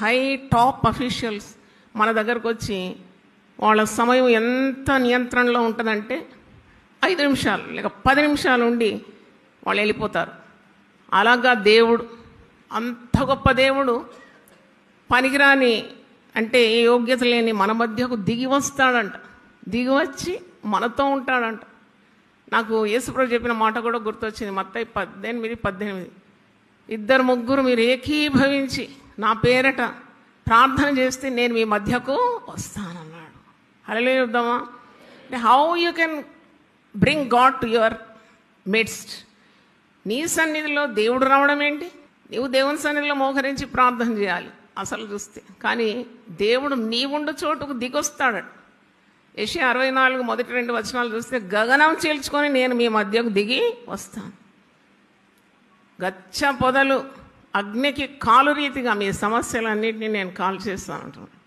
High top officials మన దగ్గరకు వచ్చి వాళ్ళ సమయం ఎంత నియంత్రణలో ఉంటుందంటే 5 నిమిషాలు లేక 10 నిమిషాలు ఉండి వాళ్ళు వెళ్ళిపోతారు. అలాగా దేవుడు, అంత గొప్ప దేవుడు పనికిరాని అంటే ఏ యోగ్యత లేని మన మధ్యకు దిగి వస్తాడంట, దిగి వచ్చి మనతో ఉంటాడంట. నాకు యేసుప్రభు చెప్పిన మాట కూడా గుర్తొచ్చింది. మత్తయి 18:18 2 3 మీరు ఏకీభవించి నా పేరట ప్రార్థన చేస్తే నేను మీ మధ్యకు వస్తానన్నాడు. హల్లెలూయా చెప్దామా? How you can bring God to your midst. నీ సన్నిధిలో దేవుడు రావడం ఏంటి? నీవు దేవుని సన్నిధిలో మోకరించి ప్రార్థన చేయాలి అసలు చూస్తే. కానీ దేవుడు నీవుండు చోటుకు దిగొస్తాడు. యెషయా 64 మొదటి 2 వచనాలు చూస్తే గగనం చీల్చుకొని నేను మీ మధ్యకు దిగి వస్తాను. గచ్చ పొదలు అగ్నికి కాలు రీతిగా మీ సమస్యలన్నింటినీ నేను కాల్ చేస్తాను అంటున్నాను.